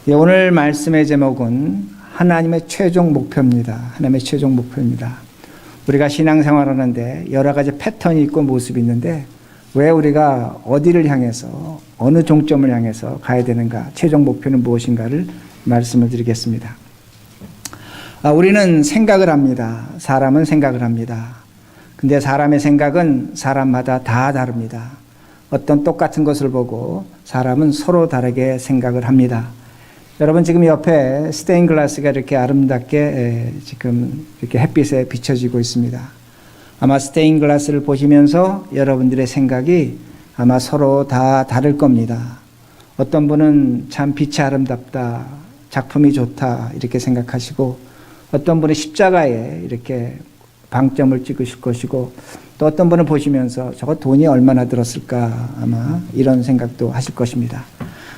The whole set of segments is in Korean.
오늘 말씀의 제목은 하나님의 최종 목표입니다. 하나님의 최종 목표입니다. 우리가 신앙생활 하는데 여러 가지 패턴이 있고 모습이 있는데 왜 우리가 어디를 향해서 어느 종점을 향해서 가야 되는가, 최종 목표는 무엇인가를 말씀을 드리겠습니다. 우리는 생각을 합니다. 사람은 생각을 합니다. 근데 사람의 생각은 사람마다 다 다릅니다. 어떤 똑같은 것을 보고 사람은 서로 다르게 생각을 합니다. 여러분, 지금 옆에 스테인 글라스가 이렇게 아름답게 지금 이렇게 햇빛에 비춰지고 있습니다. 아마 스테인 글라스를 보시면서 여러분들의 생각이 아마 서로 다 다를 겁니다. 어떤 분은 참 빛이 아름답다, 작품이 좋다 이렇게 생각하시고, 어떤 분은 십자가에 이렇게 방점을 찍으실 것이고, 또 어떤 분은 보시면서 저거 돈이 얼마나 들었을까 아마 이런 생각도 하실 것입니다.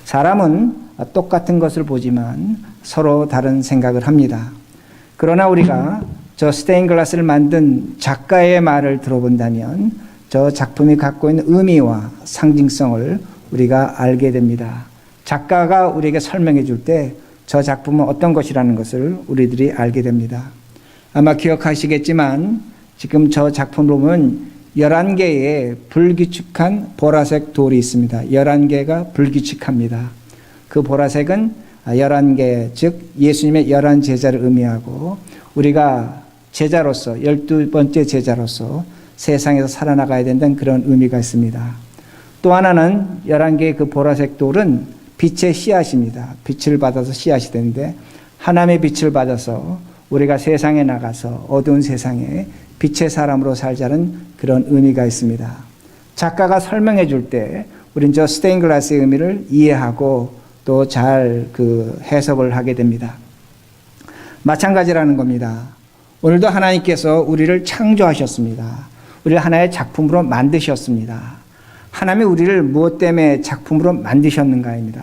사람은 똑같은 것을 보지만 서로 다른 생각을 합니다. 그러나 우리가 저 스테인 글라스를 만든 작가의 말을 들어본다면 저 작품이 갖고 있는 의미와 상징성을 우리가 알게 됩니다. 작가가 우리에게 설명해 줄 때 저 작품은 어떤 것이라는 것을 우리들이 알게 됩니다. 아마 기억하시겠지만 지금 저 작품을 보면 11개의 불규칙한 보라색 돌이 있습니다. 11개가 불규칙합니다. 그 보라색은 11개, 즉 예수님의 11제자를 의미하고 우리가 제자로서 12번째 제자로서 세상에서 살아나가야 된다는 그런 의미가 있습니다. 또 하나는 11개의 그 보라색 돌은 빛의 씨앗입니다. 빛을 받아서 씨앗이 되는데 하나님의 빛을 받아서 우리가 세상에 나가서 어두운 세상에 빛의 사람으로 살자는 그런 의미가 있습니다. 작가가 설명해 줄 때 우린 저 스테인 글라스의 의미를 이해하고 또 잘 그 해석을 하게 됩니다. 마찬가지라는 겁니다. 오늘도 하나님께서 우리를 창조하셨습니다. 우리를 하나의 작품으로 만드셨습니다. 하나님이 우리를 무엇 때문에 작품으로 만드셨는가입니다.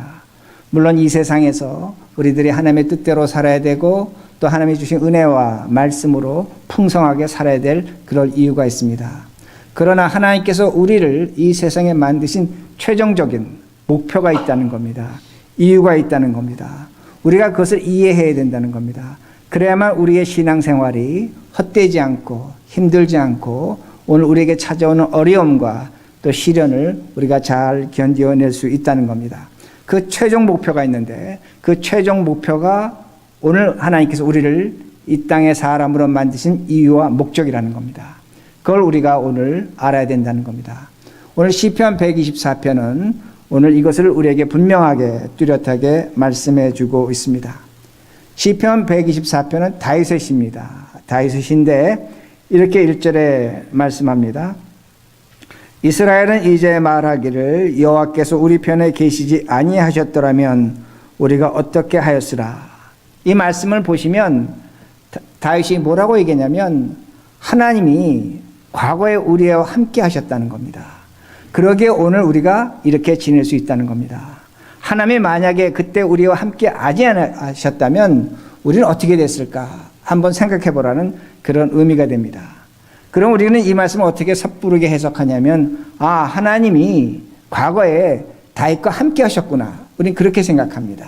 물론 이 세상에서 우리들이 하나님의 뜻대로 살아야 되고 또 하나님이 주신 은혜와 말씀으로 풍성하게 살아야 될 그럴 이유가 있습니다. 그러나 하나님께서 우리를 이 세상에 만드신 최종적인 목표가 있다는 겁니다. 이유가 있다는 겁니다. 우리가 그것을 이해해야 된다는 겁니다. 그래야만 우리의 신앙생활이 헛되지 않고 힘들지 않고 오늘 우리에게 찾아오는 어려움과 또 시련을 우리가 잘 견뎌낼 수 있다는 겁니다. 그 최종 목표가 있는데 그 최종 목표가 오늘 하나님께서 우리를 이 땅의 사람으로 만드신 이유와 목적이라는 겁니다. 그걸 우리가 오늘 알아야 된다는 겁니다. 오늘 시편 124편은 오늘 이것을 우리에게 분명하게 뚜렷하게 말씀해 주고 있습니다. 시편 124편은 다윗의 시입니다. 다윗의 시인데 이렇게 1절에 말씀합니다. 이스라엘은 이제 말하기를 여호와께서 우리 편에 계시지 아니하셨더라면 우리가 어떻게 하였으라. 이 말씀을 보시면 다윗이 뭐라고 얘기하냐면 하나님이 과거에 우리와 함께 하셨다는 겁니다. 그러기에 오늘 우리가 이렇게 지낼 수 있다는 겁니다. 하나님이 만약에 그때 우리와 함께 하지 않으셨다면 우리는 어떻게 됐을까 한번 생각해 보라는 그런 의미가 됩니다. 그럼 우리는 이 말씀을 어떻게 섣부르게 해석하냐면 하나님이 과거에 다윗과 함께 하셨구나. 우리는 그렇게 생각합니다.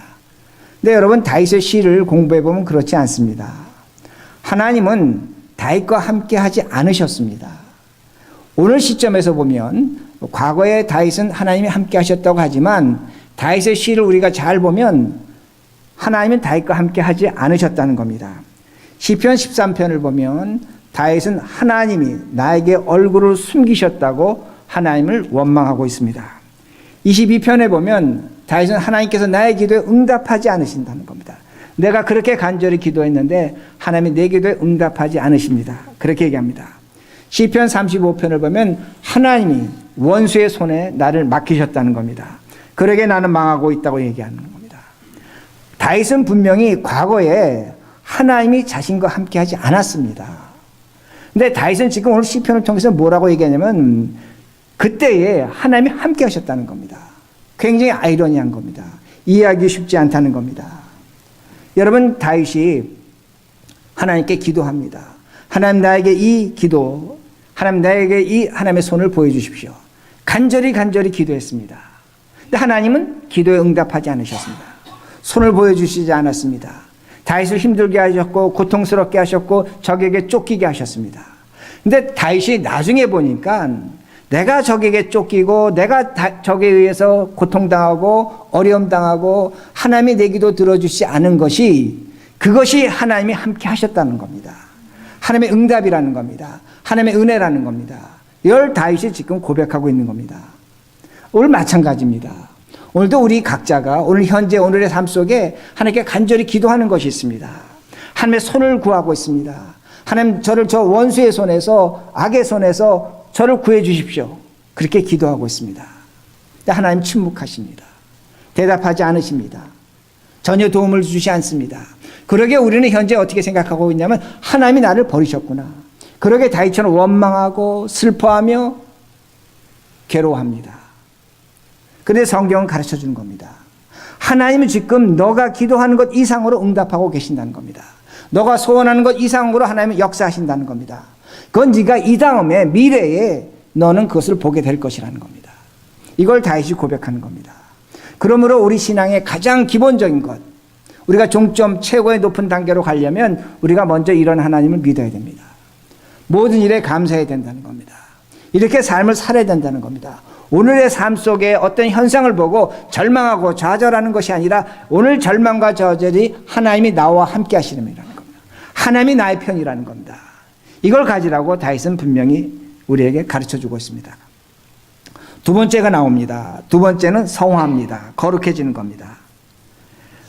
근데 여러분, 다윗의 시를 공부해 보면 그렇지 않습니다. 하나님은 다윗과 함께 하지 않으셨습니다. 오늘 시점에서 보면 과거에 다윗은 하나님이 함께 하셨다고 하지만 다윗의 시를 우리가 잘 보면 하나님은 다윗과 함께 하지 않으셨다는 겁니다. 시편 13편을 보면 다윗은 하나님이 나에게 얼굴을 숨기셨다고 하나님을 원망하고 있습니다. 22편에 보면 다윗은 하나님께서 나의 기도에 응답하지 않으신다는 겁니다. 내가 그렇게 간절히 기도했는데 하나님이 내 기도에 응답하지 않으십니다. 그렇게 얘기합니다. 시편 35편을 보면 하나님이 원수의 손에 나를 맡기셨다는 겁니다. 그러게 나는 망하고 있다고 얘기하는 겁니다. 다윗은 분명히 과거에 하나님이 자신과 함께 하지 않았습니다. 근데 다윗은 지금 오늘 시편을 통해서 뭐라고 얘기하냐면 그때에 하나님이 함께 하셨다는 겁니다. 굉장히 아이러니한 겁니다. 이해하기 쉽지 않다는 겁니다. 여러분, 다윗이 하나님께 기도합니다. 하나님 나에게 이 기도, 하나님 나에게 이 하나님의 손을 보여주십시오. 간절히 기도했습니다. 근데 하나님은 기도에 응답하지 않으셨습니다. 손을 보여주시지 않았습니다. 다윗을 힘들게 하셨고 고통스럽게 하셨고 적에게 쫓기게 하셨습니다. 근데 다윗이 나중에 보니까 내가 적에게 쫓기고 내가 적에 의해서 고통당하고 어려움당하고 하나님이 내 기도 들어주지 않은 것이, 그것이 하나님이 함께 하셨다는 겁니다. 하나님의 응답이라는 겁니다. 하나님의 은혜라는 겁니다. 이걸 다윗이 지금 고백하고 있는 겁니다. 오늘 마찬가지입니다. 오늘도 우리 각자가 오늘 현재 오늘의 삶 속에 하나님께 간절히 기도하는 것이 있습니다. 하나님의 손을 구하고 있습니다. 하나님, 저를 저 원수의 손에서, 악의 손에서 저를 구해 주십시오. 그렇게 기도하고 있습니다. 근데 하나님 침묵하십니다. 대답하지 않으십니다. 전혀 도움을 주지 않습니다. 그러게 우리는 현재 어떻게 생각하고 있냐면 하나님이 나를 버리셨구나. 그러게 다윗처럼 원망하고 슬퍼하며 괴로워합니다. 그런데 성경은 가르쳐 주는 겁니다. 하나님은 지금 너가 기도하는 것 이상으로 응답하고 계신다는 겁니다. 너가 소원하는 것 이상으로 하나님은 역사하신다는 겁니다. 그건 네가 이 다음에 미래에 너는 그것을 보게 될 것이라는 겁니다. 이걸 다윗이 고백하는 겁니다. 그러므로 우리 신앙의 가장 기본적인 것, 우리가 종점 최고의 높은 단계로 가려면 우리가 먼저 이런 하나님을 믿어야 됩니다. 모든 일에 감사해야 된다는 겁니다. 이렇게 삶을 살아야 된다는 겁니다. 오늘의 삶 속에 어떤 현상을 보고 절망하고 좌절하는 것이 아니라 오늘 절망과 좌절이 하나님이 나와 함께 하시는 겁니다. 하나님이 나의 편이라는 겁니다. 이걸 가지라고 다윗은 분명히 우리에게 가르쳐주고 있습니다. 두 번째가 나옵니다. 두 번째는 성화입니다. 거룩해지는 겁니다.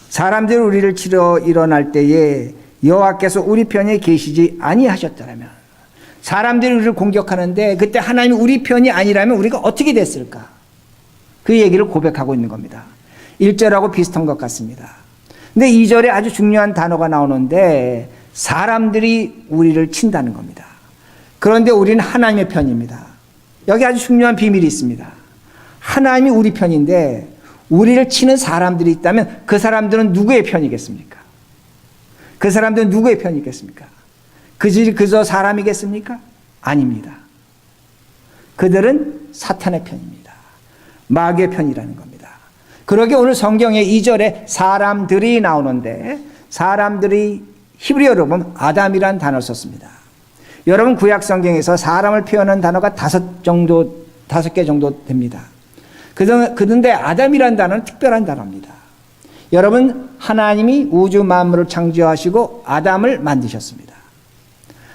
사람들이 우리를 치러 일어날 때에 여호와께서 우리 편에 계시지 아니하셨더라면, 사람들이 우리를 공격하는데 그때 하나님이 우리 편이 아니라면 우리가 어떻게 됐을까? 그 얘기를 고백하고 있는 겁니다. 1절하고 비슷한 것 같습니다. 근데 2절에 아주 중요한 단어가 나오는데 사람들이 우리를 친다는 겁니다. 그런데 우리는 하나님의 편입니다. 여기 아주 중요한 비밀이 있습니다. 하나님이 우리 편인데 우리를 치는 사람들이 있다면 그 사람들은 누구의 편이겠습니까? 그 사람들은 누구의 편이겠습니까? 그저 사람이겠습니까? 아닙니다. 그들은 사탄의 편입니다. 마귀의 편이라는 겁니다. 그러게 오늘 성경의 2절에 사람들이 나오는데 사람들이 히브리어로 보면 아담이라는 단어를 썼습니다. 여러분 구약 성경에서 사람을 표현한 단어가 5개 정도 됩니다. 그런데 아담이라는 단어는 특별한 단어입니다. 여러분 하나님이 우주 만물을 창조하시고 아담을 만드셨습니다.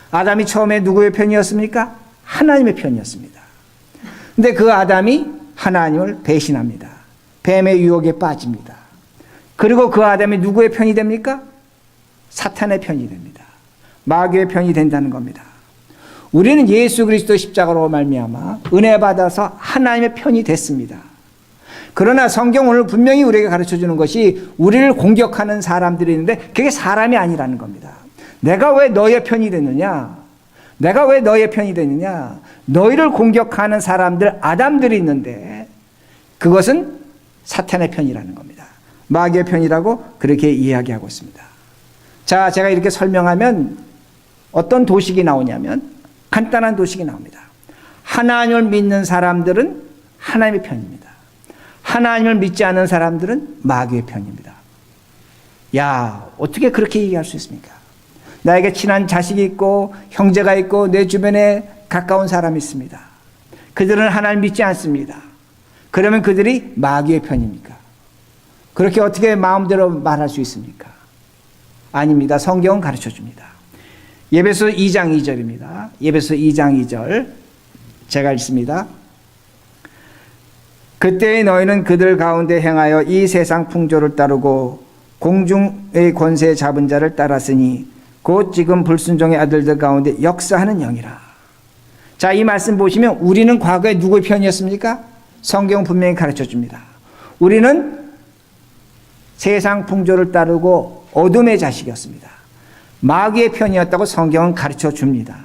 아담이 처음에 누구의 편이었습니까? 하나님의 편이었습니다. 근데 그 아담이 하나님을 배신합니다. 뱀의 유혹에 빠집니다. 그리고 그 아담이 누구의 편이 됩니까? 사탄의 편이 됩니다. 마귀의 편이 된다는 겁니다. 우리는 예수 그리스도 십자가로 말미암아 은혜 받아서 하나님의 편이 됐습니다. 그러나 성경 오늘 분명히 우리에게 가르쳐주는 것이 우리를 공격하는 사람들이 있는데 그게 사람이 아니라는 겁니다. 내가 왜 너의 편이 됐느냐? 내가 왜 너의 편이 됐느냐? 너희를 공격하는 사람들, 아담들이 있는데 그것은 사탄의 편이라는 겁니다. 마귀의 편이라고 그렇게 이야기하고 있습니다. 자, 제가 이렇게 설명하면 어떤 도식이 나오냐면 간단한 도식이 나옵니다. 하나님을 믿는 사람들은 하나님의 편입니다. 하나님을 믿지 않는 사람들은 마귀의 편입니다. 야, 어떻게 그렇게 얘기할 수 있습니까? 나에게 친한 자식이 있고 형제가 있고 내 주변에 가까운 사람이 있습니다. 그들은 하나님 믿지 않습니다. 그러면 그들이 마귀의 편입니까? 그렇게 어떻게 마음대로 말할 수 있습니까? 아닙니다. 성경은 가르쳐줍니다. 에베소 2장 2절입니다. 에베소 2장 2절 제가 읽습니다. 그때의 너희는 그들 가운데 행하여 이 세상 풍조를 따르고 공중의 권세 잡은 자를 따랐으니 곧 지금 불순종의 아들들 가운데 역사하는 영이라. 자, 이 말씀 보시면 우리는 과거에 누구의 편이었습니까? 성경은 분명히 가르쳐줍니다. 우리는 세상 풍조를 따르고 어둠의 자식이었습니다. 마귀의 편이었다고 성경은 가르쳐줍니다.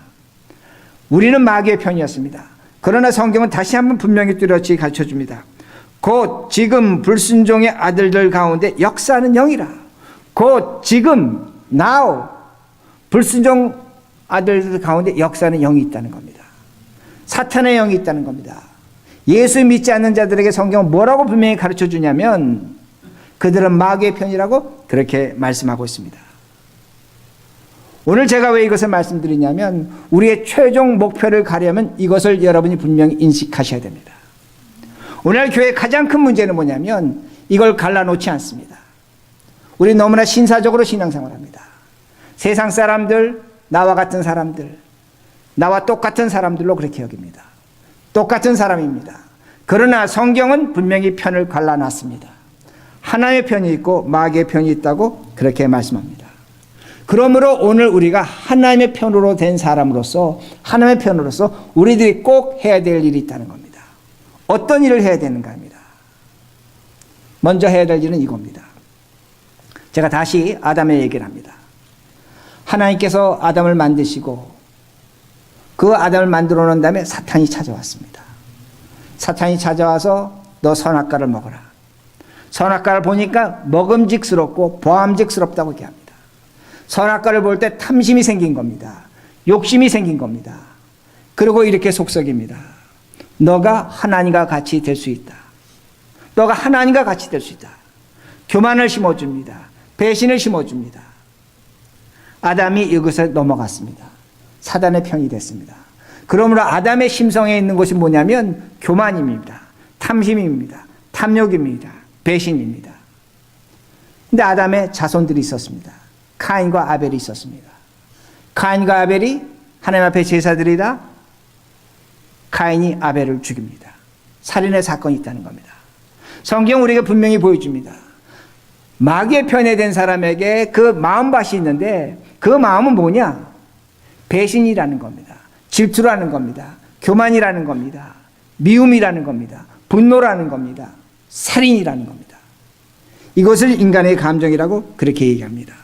우리는 마귀의 편이었습니다. 그러나 성경은 다시 한번 분명히 뚜렷이 가르쳐줍니다. 곧 지금 불순종의 아들들 가운데 역사하는 영이라. 곧 지금 now 불순종 아들들 가운데 역사하는 영이 있다는 겁니다. 사탄의 영이 있다는 겁니다. 예수 믿지 않는 자들에게 성경은 뭐라고 분명히 가르쳐주냐면 그들은 마귀의 편이라고 그렇게 말씀하고 있습니다. 오늘 제가 왜 이것을 말씀드리냐면 우리의 최종 목표를 가려면 이것을 여러분이 분명히 인식하셔야 됩니다. 오늘 교회의 가장 큰 문제는 뭐냐면 이걸 갈라놓지 않습니다. 우리 너무나 신사적으로 신앙생활합니다. 세상 사람들, 나와 같은 사람들, 나와 똑같은 사람들로 그렇게 여깁니다. 똑같은 사람입니다. 그러나 성경은 분명히 편을 갈라놨습니다. 하나님의 편이 있고 마귀의 편이 있다고 그렇게 말씀합니다. 그러므로 오늘 우리가 하나님의 편으로 된 사람으로서 하나님의 편으로서 우리들이 꼭 해야 될 일이 있다는 겁니다. 어떤 일을 해야 되는가 합니다. 먼저 해야 될 일은 이겁니다. 제가 다시 아담의 얘기를 합니다. 하나님께서 아담을 만드시고 그 아담을 만들어 놓은 다음에 사탄이 찾아왔습니다. 사탄이 찾아와서 너 선악과를 먹어라. 선악과를 보니까 먹음직스럽고 보암직스럽다고 얘기합니다. 선악과를 볼 때 탐심이 생긴 겁니다. 욕심이 생긴 겁니다. 그리고 이렇게 속삭입니다. 너가 하나님과 같이 될 수 있다. 너가 하나님과 같이 될 수 있다. 교만을 심어줍니다. 배신을 심어줍니다. 아담이 이것에 넘어갔습니다. 사단의 편이 됐습니다. 그러므로 아담의 심성에 있는 것이 뭐냐면 교만입니다. 탐심입니다. 탐욕입니다. 배신입니다. 근데 아담의 자손들이 있었습니다. 카인과 아벨이 있었습니다. 카인과 아벨이 하나님 앞에 제사드리다 카인이 아벨을 죽입니다. 살인의 사건이 있다는 겁니다. 성경 우리에게 분명히 보여줍니다. 마귀의 편에 된 사람에게 그 마음밭이 있는데 그 마음은 뭐냐? 배신이라는 겁니다. 질투라는 겁니다. 교만이라는 겁니다. 미움이라는 겁니다. 분노라는 겁니다. 살인이라는 겁니다. 이것을 인간의 감정이라고 그렇게 얘기합니다.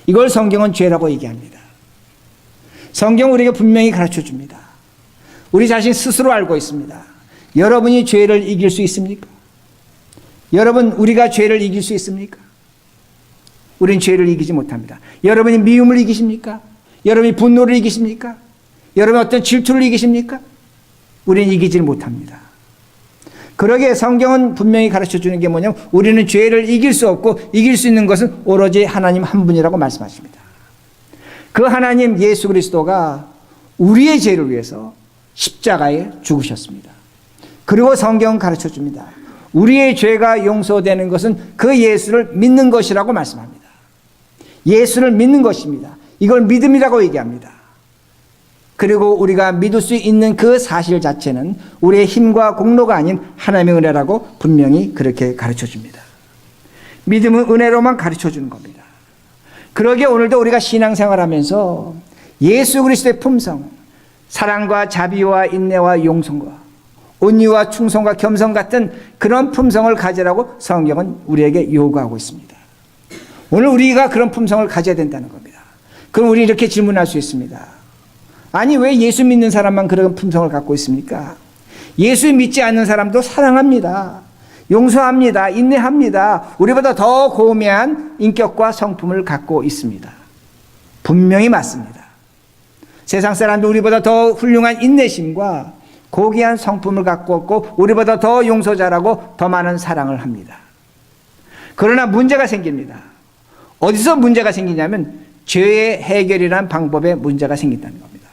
이걸 성경은 죄라고 얘기합니다. 성경 우리에게 분명히 가르쳐 줍니다. 우리 자신 스스로 알고 있습니다. 여러분이 죄를 이길 수 있습니까? 여러분, 우리가 죄를 이길 수 있습니까? 우린 죄를 이기지 못합니다. 여러분이 미움을 이기십니까? 여러분이 분노를 이기십니까? 여러분이 어떤 질투를 이기십니까? 우리는 이기지 못합니다. 그러기에 성경은 분명히 가르쳐 주는 게 뭐냐면 우리는 죄를 이길 수 없고 이길 수 있는 것은 오로지 하나님 한 분이라고 말씀하십니다. 그 하나님 예수 그리스도가 우리의 죄를 위해서 십자가에 죽으셨습니다. 그리고 성경은 가르쳐 줍니다. 우리의 죄가 용서되는 것은 그 예수를 믿는 것이라고 말씀합니다. 예수를 믿는 것입니다. 이걸 믿음이라고 얘기합니다. 그리고 우리가 믿을 수 있는 그 사실 자체는 우리의 힘과 공로가 아닌 하나님의 은혜라고 분명히 그렇게 가르쳐 줍니다. 믿음은 은혜로만 가르쳐 주는 겁니다. 그러기에 오늘도 우리가 신앙생활하면서 예수 그리스도의 품성, 사랑과 자비와 인내와 용서와 온유와 충성과 겸손 같은 그런 품성을 가지라고 성경은 우리에게 요구하고 있습니다. 오늘 우리가 그런 품성을 가져야 된다는 겁니다. 그럼 우리 이렇게 질문할 수 있습니다. 아니 왜 예수 믿는 사람만 그런 품성을 갖고 있습니까? 예수 믿지 않는 사람도 사랑합니다. 용서합니다. 인내합니다. 우리보다 더 고매한 인격과 성품을 갖고 있습니다. 분명히 맞습니다. 세상 사람도 우리보다 더 훌륭한 인내심과 고귀한 성품을 갖고 있고 우리보다 더 용서 잘하고 더 많은 사랑을 합니다. 그러나 문제가 생깁니다. 어디서 문제가 생기냐면 죄의 해결이라는 방법에 문제가 생긴다는 겁니다.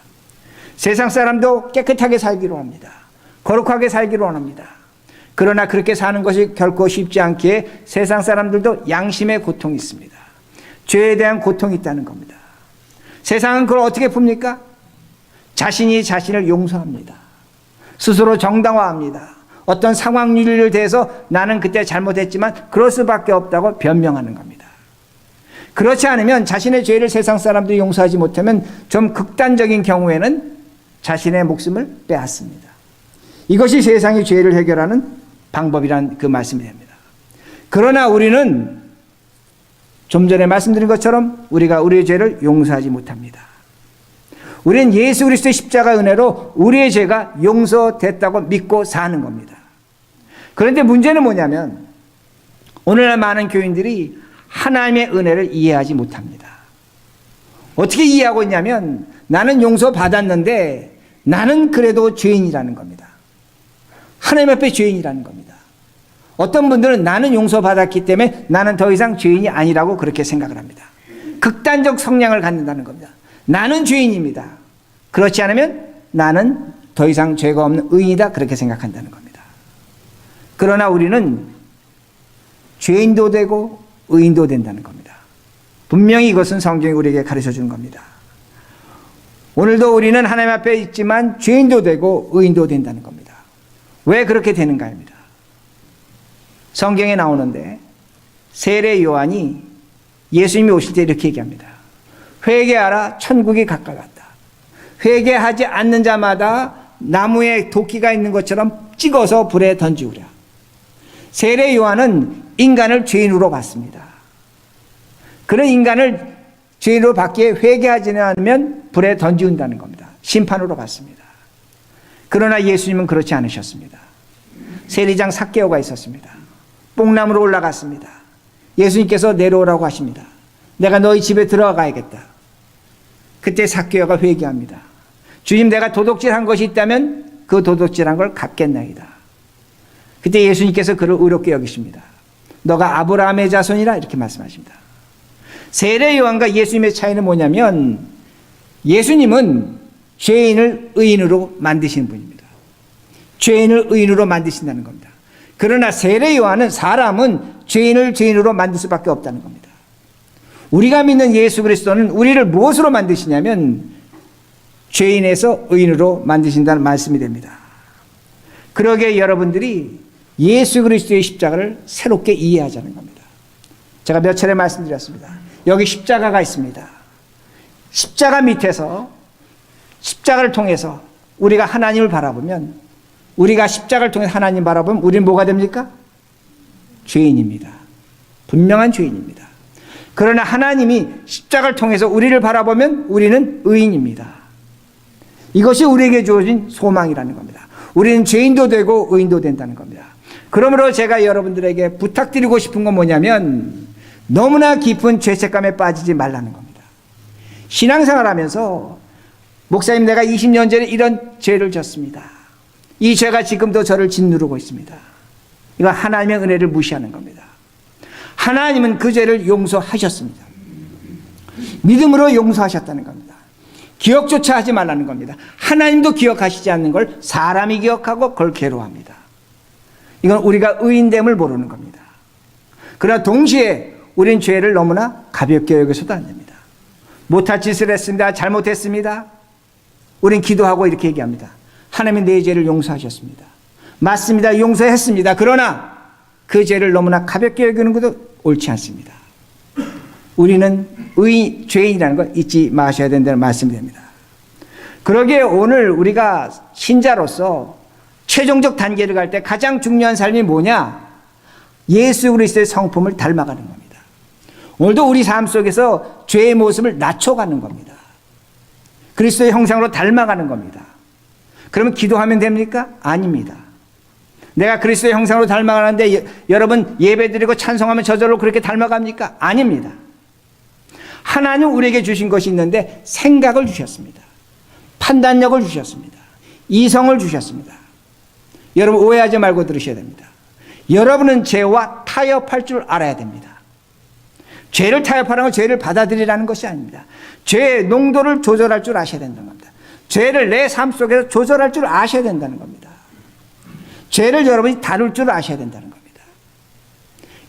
세상 사람도 깨끗하게 살기로 합니다. 거룩하게 살기로 원합니다. 그러나 그렇게 사는 것이 결코 쉽지 않기에 세상 사람들도 양심의 고통이 있습니다. 죄에 대한 고통이 있다는 겁니다. 세상은 그걸 어떻게 풉니까? 자신이 자신을 용서합니다. 스스로 정당화합니다. 어떤 상황 윤리를 대해서 나는 그때 잘못했지만 그럴 수밖에 없다고 변명하는 겁니다. 그렇지 않으면 자신의 죄를 세상 사람들이 용서하지 못하면 좀 극단적인 경우에는 자신의 목숨을 빼앗습니다. 이것이 세상의 죄를 해결하는 방법이란 그 말씀이 됩니다. 그러나 우리는 좀 전에 말씀드린 것처럼 우리가 우리의 죄를 용서하지 못합니다. 우리는 예수 그리스도의 십자가 은혜로 우리의 죄가 용서됐다고 믿고 사는 겁니다. 그런데 문제는 뭐냐면 오늘날 많은 교인들이 하나님의 은혜를 이해하지 못합니다. 어떻게 이해하고 있냐면 나는 용서받았는데 나는 그래도 죄인이라는 겁니다. 하나님 앞에 죄인이라는 겁니다. 어떤 분들은 나는 용서받았기 때문에 나는 더 이상 죄인이 아니라고 그렇게 생각을 합니다. 극단적 성향을 갖는다는 겁니다. 나는 죄인입니다. 그렇지 않으면 나는 더 이상 죄가 없는 의인이다, 그렇게 생각한다는 겁니다. 그러나 우리는 죄인도 되고 의인도 된다는 겁니다. 분명히 이것은 성경이 우리에게 가르쳐 주는 겁니다. 오늘도 우리는 하나님 앞에 있지만 죄인도 되고 의인도 된다는 겁니다. 왜 그렇게 되는가입니다. 성경에 나오는데 세례 요한이 예수님이 오실 때 이렇게 얘기합니다. 회개하라, 천국이 가까이 왔다. 회개하지 않는 자마다 나무에 도끼가 있는 것처럼 찍어서 불에 던지우랴. 세례 요한은 인간을 죄인으로 봤습니다. 그런 인간을 죄인으로 받기에 회개하지 않으면 불에 던지운다는 겁니다. 심판으로 봤습니다. 그러나 예수님은 그렇지 않으셨습니다. 세리장 삭개오가 있었습니다. 뽕나무로 올라갔습니다. 예수님께서 내려오라고 하십니다. 내가 너희 집에 들어가야겠다. 그때 삭개오가 회개합니다. 주님, 내가 도둑질한 것이 있다면 그 도둑질한 걸 갚겠나이다. 그때 예수님께서 그를 의롭게 여기십니다. 너가 아브라함의 자손이라, 이렇게 말씀하십니다. 세례 요한과 예수님의 차이는 뭐냐면 예수님은 죄인을 의인으로 만드시는 분입니다. 죄인을 의인으로 만드신다는 겁니다. 그러나 세례 요한은 사람은 죄인을 죄인으로 만들 수밖에 없다는 겁니다. 우리가 믿는 예수 그리스도는 우리를 무엇으로 만드시냐면 죄인에서 의인으로 만드신다는 말씀이 됩니다. 그러기에 여러분들이 예수 그리스도의 십자가를 새롭게 이해하자는 겁니다. 제가 몇 차례 말씀드렸습니다. 여기 십자가가 있습니다. 십자가 밑에서 십자가를 통해서 우리가 하나님을 바라보면, 우리가 십자가를 통해 하나님 바라보면 우리는 뭐가 됩니까? 죄인입니다. 분명한 죄인입니다. 그러나 하나님이 십자가를 통해서 우리를 바라보면 우리는 의인입니다. 이것이 우리에게 주어진 소망이라는 겁니다. 우리는 죄인도 되고 의인도 된다는 겁니다. 그러므로 제가 여러분들에게 부탁드리고 싶은 건 뭐냐면 너무나 깊은 죄책감에 빠지지 말라는 겁니다. 신앙생활 하면서 목사님, 내가 20년 전에 이런 죄를 졌습니다. 이 죄가 지금도 저를 짓누르고 있습니다. 이거 하나님의 은혜를 무시하는 겁니다. 하나님은 그 죄를 용서하셨습니다. 믿음으로 용서하셨다는 겁니다. 기억조차 하지 말라는 겁니다. 하나님도 기억하시지 않는 걸 사람이 기억하고 그걸 괴로워합니다. 이건 우리가 의인됨을 모르는 겁니다. 그러나 동시에 우린 죄를 너무나 가볍게 여겨서도 안 됩니다. 못할 짓을 했습니다. 잘못했습니다. 우린 기도하고 이렇게 얘기합니다. 하나님이 내 죄를 용서하셨습니다. 맞습니다. 용서했습니다. 그러나 그 죄를 너무나 가볍게 여기는 것도 옳지 않습니다. 우리는 죄인이라는 걸 잊지 마셔야 된다는 말씀이 됩니다. 그러기에 오늘 우리가 신자로서 최종적 단계를 갈 때 가장 중요한 삶이 뭐냐? 예수 그리스도의 성품을 닮아가는 겁니다. 오늘도 우리 삶 속에서 죄의 모습을 낮춰가는 겁니다. 그리스도의 형상으로 닮아가는 겁니다. 그러면 기도하면 됩니까? 아닙니다. 내가 그리스도의 형상으로 닮아가는데 여러분 예배드리고 찬송하면 저절로 그렇게 닮아갑니까? 아닙니다. 하나님 우리에게 주신 것이 있는데 생각을 주셨습니다. 판단력을 주셨습니다. 이성을 주셨습니다. 여러분 오해하지 말고 들으셔야 됩니다. 여러분은 죄와 타협할 줄 알아야 됩니다. 죄를 타협하라는 건 죄를 받아들이라는 것이 아닙니다. 죄의 농도를 조절할 줄 아셔야 된다는 겁니다. 죄를 내 삶 속에서 조절할 줄 아셔야 된다는 겁니다. 죄를 여러분이 다룰 줄 아셔야 된다는 겁니다.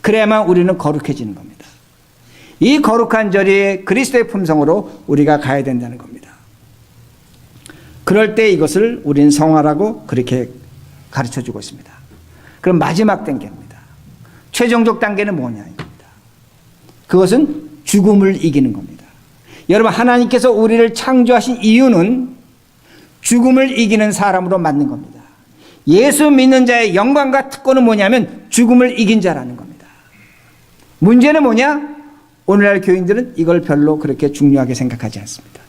그래야만 우리는 거룩해지는 겁니다. 이 거룩한 자리에 그리스도의 품성으로 우리가 가야 된다는 겁니다. 그럴 때 이것을 우리는 성화라고 그렇게 가르쳐주고 있습니다. 그럼 마지막 단계입니다. 최종적 단계는 뭐냐 이겁니다. 그것은 죽음을 이기는 겁니다. 여러분 하나님께서 우리를 창조하신 이유는 죽음을 이기는 사람으로 만든 겁니다. 예수 믿는 자의 영광과 특권은 뭐냐면 죽음을 이긴 자라는 겁니다. 문제는 뭐냐? 오늘날 교인들은 이걸 별로 그렇게 중요하게 생각하지 않습니다.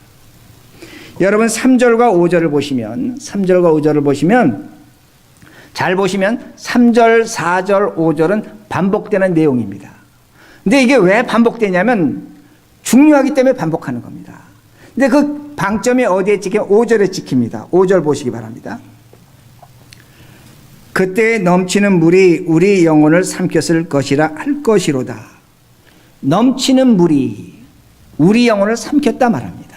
여러분 3절과 5절을 보시면 3절과 5절을 보시면 잘 보시면 3절, 4절, 5절은 반복되는 내용입니다. 근데 이게 왜 반복되냐면 중요하기 때문에 반복하는 겁니다. 근데 그 방점이 어디에 찍히면 5절에 찍힙니다. 5절 보시기 바랍니다. 그때 넘치는 물이 우리 영혼을 삼켰을 것이라 할 것이로다. 넘치는 물이 우리 영혼을 삼켰다 말합니다.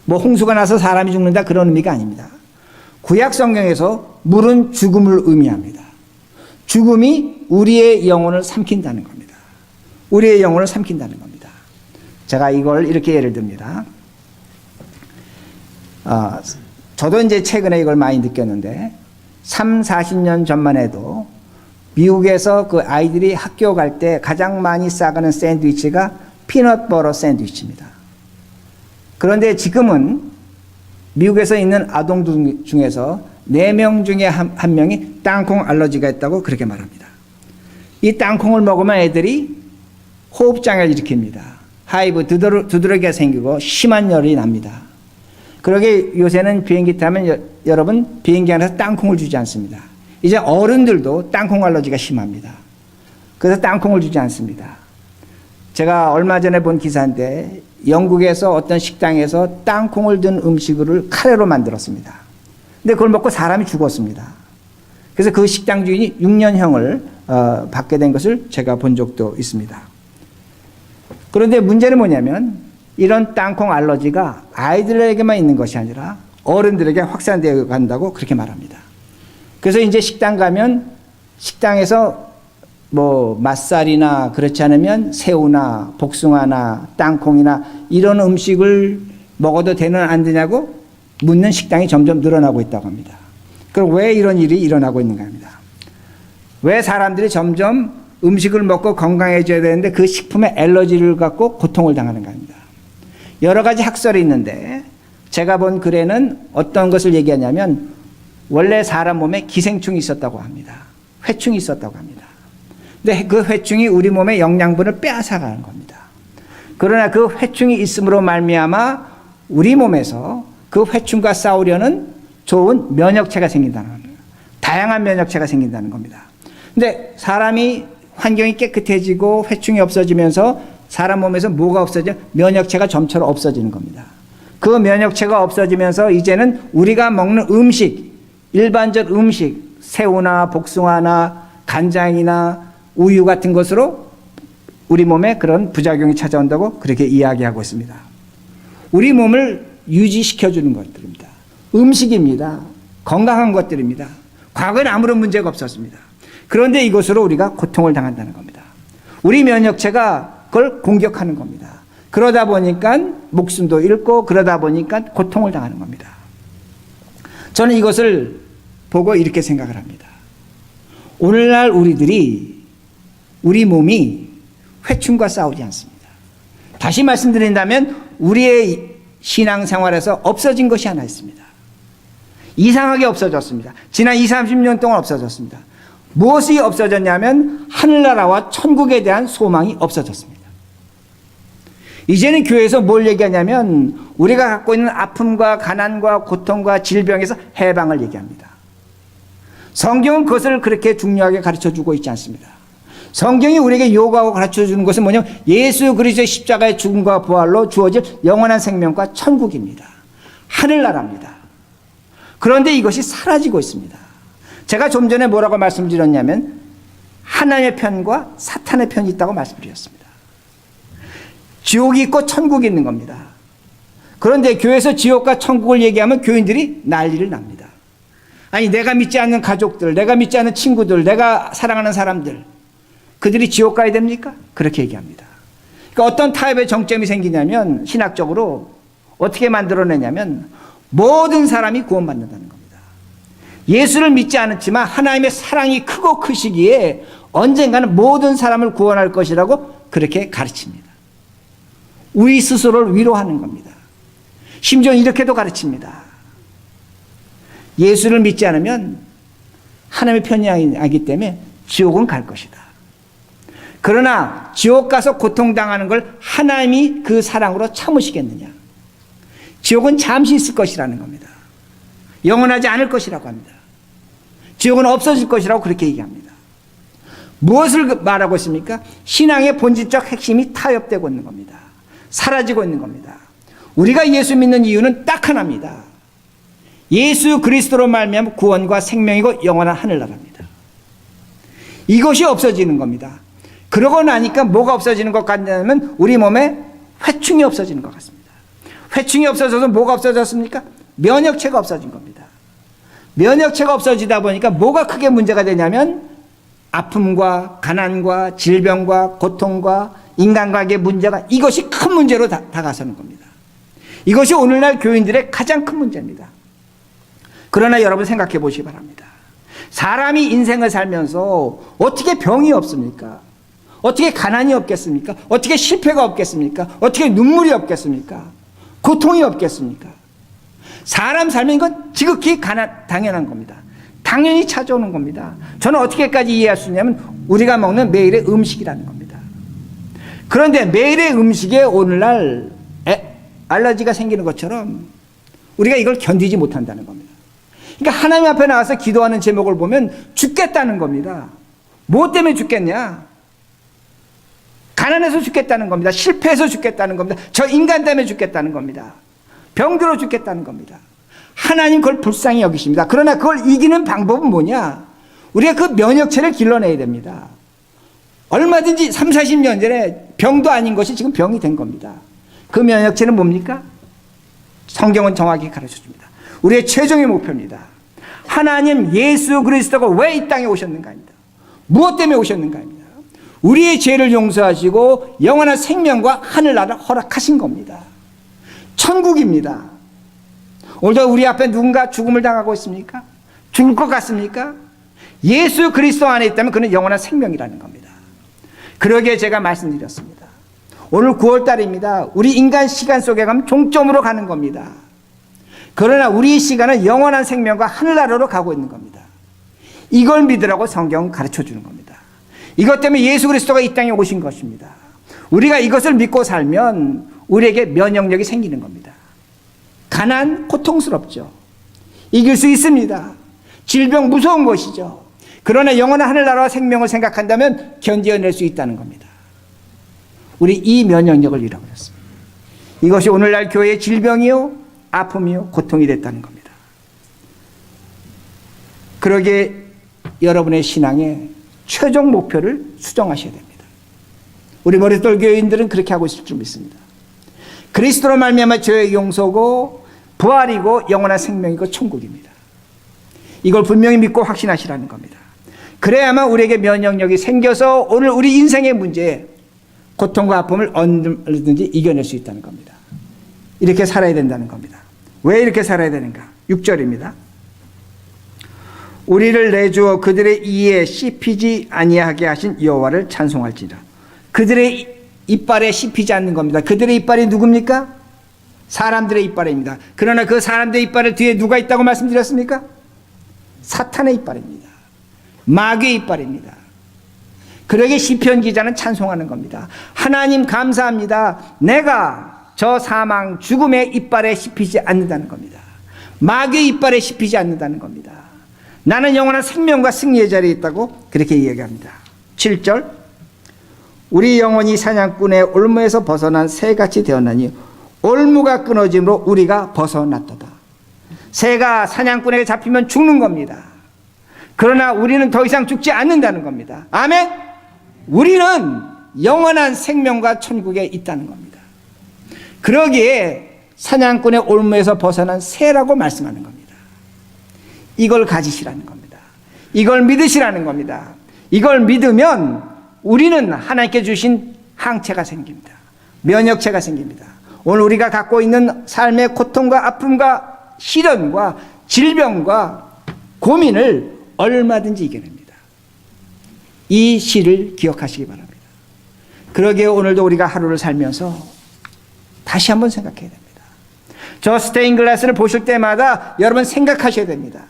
뭐 홍수가 나서 사람이 죽는다 그런 의미가 아닙니다. 구약 성경에서 물은 죽음을 의미합니다. 죽음이 우리의 영혼을 삼킨다는 겁니다. 우리의 영혼을 삼킨다는 겁니다. 제가 이걸 이렇게 예를 듭니다. 저도 이제 최근에 이걸 많이 느꼈는데 40년 전만 해도 미국에서 그 아이들이 학교 갈 때 가장 많이 싸가는 샌드위치가 피넛버터 샌드위치입니다. 그런데 지금은 미국에서 있는 아동 중에서 4명 중에 한 명이 땅콩 알러지가 있다고 그렇게 말합니다. 이 땅콩을 먹으면 애들이 호흡장애를 일으킵니다. 하이브, 두드러기가 생기고 심한 열이 납니다. 그러게 요새는 비행기 타면 여러분 비행기 안에서 땅콩을 주지 않습니다. 이제 어른들도 땅콩 알러지가 심합니다. 그래서 땅콩을 주지 않습니다. 제가 얼마 전에 본 기사인데 영국에서 어떤 식당에서 땅콩을 든 음식을 카레로 만들었습니다. 근데 그걸 먹고 사람이 죽었습니다. 그래서 그 식당 주인이 6년형을 받게 된 것을 제가 본 적도 있습니다. 그런데 문제는 뭐냐면 이런 땅콩 알러지가 아이들에게만 있는 것이 아니라 어른들에게 확산되어 간다고 그렇게 말합니다. 그래서 이제 식당 가면 식당에서 뭐 맛살이나 그렇지 않으면 새우나 복숭아나 땅콩이나 이런 음식을 먹어도 되는 안 되냐고 묻는 식당이 점점 늘어나고 있다고 합니다. 그럼 왜 이런 일이 일어나고 있는가 합니다. 왜 사람들이 점점 음식을 먹고 건강해져야 되는데 그 식품에 알러지를 갖고 고통을 당하는가 합니다. 여러 가지 학설이 있는데 제가 본 글에는 어떤 것을 얘기하냐면 원래 사람 몸에 기생충이 있었다고 합니다. 회충이 있었다고 합니다. 근데 그 회충이 우리 몸의 영양분을 빼앗아가는 겁니다. 그러나 그 회충이 있음으로 말미암아 우리 몸에서 그 회충과 싸우려는 좋은 면역체가 생긴다는 겁니다. 다양한 면역체가 생긴다는 겁니다. 근데 사람이 환경이 깨끗해지고 회충이 없어지면서 사람 몸에서 뭐가 없어져? 면역체가 점차로 없어지는 겁니다. 그 면역체가 없어지면서 이제는 우리가 먹는 음식, 일반적 음식, 새우나 복숭아나 간장이나 우유 같은 것으로 우리 몸에 그런 부작용이 찾아온다고 그렇게 이야기하고 있습니다. 우리 몸을 유지시켜주는 것들입니다. 음식입니다. 건강한 것들입니다. 과거에는 아무런 문제가 없었습니다. 그런데 이것으로 우리가 고통을 당한다는 겁니다. 우리 면역체가 그걸 공격하는 겁니다. 그러다 보니까 목숨도 잃고 그러다 보니까 고통을 당하는 겁니다. 저는 이것을 보고 이렇게 생각을 합니다. 오늘날 우리 몸이 회충과 싸우지 않습니다. 다시 말씀드린다면 우리의 신앙생활에서 없어진 것이 하나 있습니다. 이상하게 없어졌습니다. 지난 20, 30년 동안 없어졌습니다. 무엇이 없어졌냐면 하늘나라와 천국에 대한 소망이 없어졌습니다. 이제는 교회에서 뭘 얘기하냐면 우리가 갖고 있는 아픔과 가난과 고통과 질병에서 해방을 얘기합니다. 성경은 그것을 그렇게 중요하게 가르쳐주고 있지 않습니다. 성경이 우리에게 요구하고 가르쳐주는 것은 뭐냐면 예수 그리스도의 십자가의 죽음과 부활로 주어질 영원한 생명과 천국입니다. 하늘나라입니다. 그런데 이것이 사라지고 있습니다. 제가 좀 전에 뭐라고 말씀드렸냐면 하나님의 편과 사탄의 편이 있다고 말씀드렸습니다. 지옥이 있고 천국이 있는 겁니다. 그런데 교회에서 지옥과 천국을 얘기하면 교인들이 난리를 납니다. 아니 내가 믿지 않는 가족들, 내가 믿지 않는 친구들, 내가 사랑하는 사람들 그들이 지옥 가야 됩니까? 그렇게 얘기합니다. 그러니까 어떤 타입의 정점이 생기냐면 신학적으로 어떻게 만들어내냐면 모든 사람이 구원받는다는 겁니다. 예수를 믿지 않았지만 하나님의 사랑이 크고 크시기에 언젠가는 모든 사람을 구원할 것이라고 그렇게 가르칩니다. 우리 스스로를 위로하는 겁니다. 심지어 이렇게도 가르칩니다. 예수를 믿지 않으면 하나님의 편이 아니기 때문에 지옥은 갈 것이다. 그러나 지옥 가서 고통당하는 걸 하나님이 그 사랑으로 참으시겠느냐. 지옥은 잠시 있을 것이라는 겁니다. 영원하지 않을 것이라고 합니다. 지옥은 없어질 것이라고 그렇게 얘기합니다. 무엇을 말하고 있습니까? 신앙의 본질적 핵심이 타협되고 있는 겁니다. 사라지고 있는 겁니다. 우리가 예수 믿는 이유는 딱 하나입니다. 예수 그리스도로 말미암아 구원과 생명이고 영원한 하늘나라입니다. 이것이 없어지는 겁니다. 그러고 나니까 뭐가 없어지는 것 같냐면 우리 몸에 회충이 없어지는 것 같습니다. 회충이 없어져서 뭐가 없어졌습니까? 면역체가 없어진 겁니다. 면역체가 없어지다 보니까 뭐가 크게 문제가 되냐면 아픔과 가난과 질병과 고통과 인간관계 문제가 이것이 큰 문제로 다가서는 겁니다. 이것이 오늘날 교인들의 가장 큰 문제입니다. 그러나 여러분 생각해 보시기 바랍니다. 사람이 인생을 살면서 어떻게 병이 없습니까? 어떻게 가난이 없겠습니까? 어떻게 실패가 없겠습니까? 어떻게 눈물이 없겠습니까? 고통이 없겠습니까? 사람 살면 이건 지극히 당연한 겁니다. 당연히 찾아오는 겁니다. 저는 어떻게까지 이해할 수 있냐면 우리가 먹는 매일의 음식이라는 겁니다. 그런데 매일의 음식에 오늘날 알러지가 생기는 것처럼 우리가 이걸 견디지 못한다는 겁니다. 그러니까 하나님 앞에 나와서 기도하는 제목을 보면 죽겠다는 겁니다. 뭐 때문에 죽겠냐? 가난해서 죽겠다는 겁니다. 실패해서 죽겠다는 겁니다. 저 인간 때문에 죽겠다는 겁니다. 병들어 죽겠다는 겁니다. 하나님 그걸 불쌍히 여기십니다. 그러나 그걸 이기는 방법은 뭐냐? 우리가 그 면역체를 길러내야 됩니다. 얼마든지 3, 40년 전에 병도 아닌 것이 지금 병이 된 겁니다. 그 면역체는 뭡니까? 성경은 정확히 가르쳐줍니다. 우리의 최종의 목표입니다. 하나님 예수 그리스도가 왜 이 땅에 오셨는가입니다. 무엇 때문에 오셨는가입니다. 우리의 죄를 용서하시고 영원한 생명과 하늘나라를 허락하신 겁니다. 천국입니다. 오늘도 우리 앞에 누군가 죽음을 당하고 있습니까? 죽을 것 같습니까? 예수 그리스도 안에 있다면 그는 영원한 생명이라는 겁니다. 그러기에 제가 말씀드렸습니다. 오늘 9월달입니다. 우리 인간 시간 속에 가면 종점으로 가는 겁니다. 그러나 우리 시간은 영원한 생명과 하늘나라로 가고 있는 겁니다. 이걸 믿으라고 성경은 가르쳐주는 겁니다. 이것 때문에 예수 그리스도가 이 땅에 오신 것입니다. 우리가 이것을 믿고 살면 우리에게 면역력이 생기는 겁니다. 가난 고통스럽죠. 이길 수 있습니다. 질병 무서운 것이죠. 그러나 영원한 하늘나라와 생명을 생각한다면 견뎌낼 수 있다는 겁니다. 우리 이 면역력을 잃어버렸습니다. 이것이 오늘날 교회의 질병이요 아픔이요 고통이 됐다는 겁니다. 그러기에 여러분의 신앙의 최종 목표를 수정하셔야 됩니다. 우리 머릿돌 교인들은 그렇게 하고 있을 줄 믿습니다. 그리스도로 말미암아 죄의 용서고 부활이고 영원한 생명이고 천국입니다. 이걸 분명히 믿고 확신하시라는 겁니다. 그래야만 우리에게 면역력이 생겨서 오늘 우리 인생의 문제에 고통과 아픔을 언제든지 이겨낼 수 있다는 겁니다. 이렇게 살아야 된다는 겁니다. 왜 이렇게 살아야 되는가? 6절입니다. 우리를 내주어 그들의 이에 씹히지 아니하게 하신 여호와를 찬송할지라. 그들의 이빨에 씹히지 않는 겁니다. 그들의 이빨이 누굽니까? 사람들의 이빨입니다. 그러나 그 사람들의 이빨을 뒤에 누가 있다고 말씀드렸습니까? 사탄의 이빨입니다. 마귀의 이빨입니다. 그러기에 시편 기자는 찬송하는 겁니다. 하나님 감사합니다. 내가 저 사망 죽음의 이빨에 씹히지 않는다는 겁니다. 마귀의 이빨에 씹히지 않는다는 겁니다. 나는 영원한 생명과 승리의 자리에 있다고 그렇게 이야기합니다. 7절 우리 영혼이 사냥꾼의 올무에서 벗어난 새같이 되었나니 올무가 끊어짐으로 우리가 벗어났도다. 새가 사냥꾼에게 잡히면 죽는 겁니다. 그러나 우리는 더 이상 죽지 않는다는 겁니다. 아멘. 우리는 영원한 생명과 천국에 있다는 겁니다. 그러기에 사냥꾼의 올무에서 벗어난 새라고 말씀하는 겁니다. 이걸 가지시라는 겁니다. 이걸 믿으시라는 겁니다. 이걸 믿으면 우리는 하나님께 주신 항체가 생깁니다. 면역체가 생깁니다. 오늘 우리가 갖고 있는 삶의 고통과 아픔과 시련과 질병과 고민을 얼마든지 이겨냅니다. 이 시를 기억하시기 바랍니다. 그러기에 오늘도 우리가 하루를 살면서 다시 한번 생각해야 됩니다. 저 스테인글라스를 보실 때마다 여러분 생각하셔야 됩니다.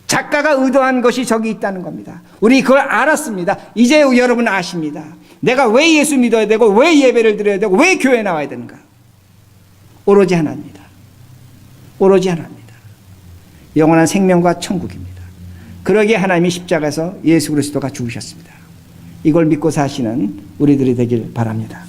작가가 의도한 것이 저기 있다는 겁니다. 우리 그걸 알았습니다. 이제 여러분 아십니다. 내가 왜 예수 믿어야 되고 왜 예배를 드려야 되고 왜 교회에 나와야 되는가? 오로지 하나입니다. 오로지 하나입니다. 영원한 생명과 천국입니다. 그러기에 하나님이 십자가에서 예수 그리스도가 죽으셨습니다. 이걸 믿고 사시는 우리들이 되길 바랍니다.